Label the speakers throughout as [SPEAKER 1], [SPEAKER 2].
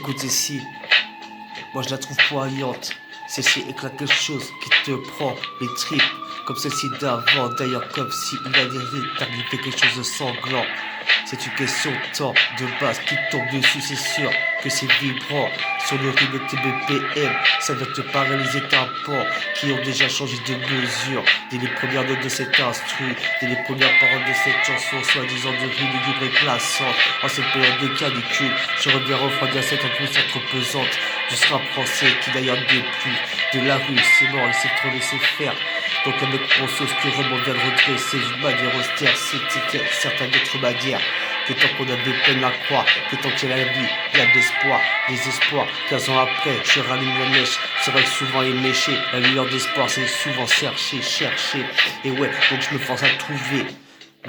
[SPEAKER 1] Écoute ceci, moi je la trouve poignante. Celle-ci éclate quelque chose qui te prend les tripes. Comme celle-ci d'avant, d'ailleurs comme si il allait t'arriver quelque chose de sanglant. C'est une question de temps, de base qui tombe dessus, c'est sûr que c'est vibrant. Sur le rythme de tes BPM, ça va te paralyser ta peau, qui ont déjà changé de mesure. Dès les premières notes de cet instru, dès les premières paroles de cette chanson, soi-disant de rime libre et glaçante. En cette période de canicule, je reviens refroidir cette atmosphère trop pesante du rap français qui d'ailleurs n'est plus de la rue, c'est mort, il s'est trop laissé faire. Donc avec mon sauce que on vient de redresser d'une manière austère, c'était certaines d'autres manières. Que tant qu'on avait peine à croire, que tant qu'il y a la vie, il y a d'espoir, des espoirs. 15 ans après, je rallume la mèche. C'est vrai que souvent éméché, la lueur d'espoir c'est souvent chercher. Et ouais, donc je me force à trouver.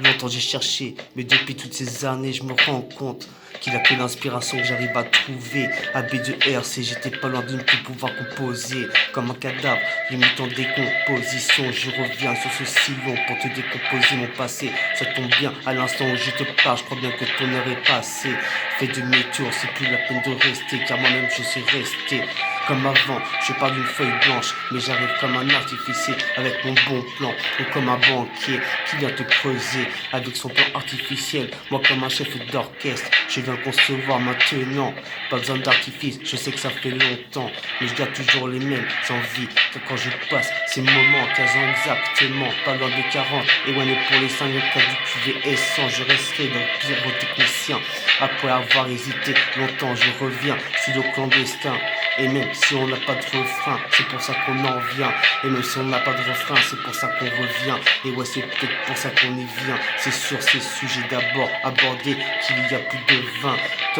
[SPEAKER 1] Longtemps j'ai cherché, mais depuis toutes ces années, je me rends compte qu'il a que l'inspiration que j'arrive à trouver. AB2RC, j'étais pas loin de ne plus pouvoir composer. Comme un cadavre, limite en décomposition. Je reviens sur ce sillon pour te décomposer mon passé. Ça tombe bien, à l'instant où je te parle, je crois bien que ton heure est passée. Fais demi-tour, c'est plus la peine de rester, car moi-même je suis resté. Comme avant, je pars d'une feuille blanche, mais j'arrive comme un artificier avec mon bon plan, ou comme un banquier qui vient te creuser avec son plan artificiel. Moi comme un chef d'orchestre, je viens le concevoir maintenant. Pas besoin d'artifice, je sais que ça fait longtemps, mais je garde toujours les mêmes envies. Quand je passe ces moments, 15 ans exactement, pas loin de 40. Et ouais, mais pour les 5 cas du QV 100, je resterai dans le pire technicien. Après avoir hésité longtemps, je reviens, studio clandestin. Et même si on n'a pas de refrain, c'est pour ça qu'on en vient. Et même si on n'a pas de refrain, c'est pour ça qu'on revient. Et ouais, c'est peut-être pour ça qu'on y vient. C'est sur ces sujets d'abord abordés qu'il y a plus de 20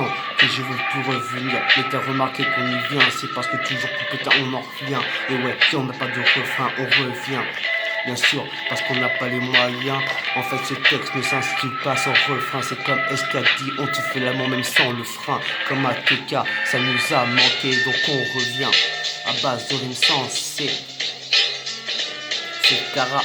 [SPEAKER 1] ans que je veux plus revenir. Mais t'as remarqué qu'on y vient, c'est parce que toujours plus tard on en revient. Et ouais, si on n'a pas de refrain, on revient. Bien sûr, parce qu'on n'a pas les moyens. En fait, ce texte ne s'intitule pas sans refrain. C'est comme Escadi, on te fait l'amour même sans le frein. Comme ATK, ça nous a manqué, donc on revient à base de rimes sensées. C'est Cara.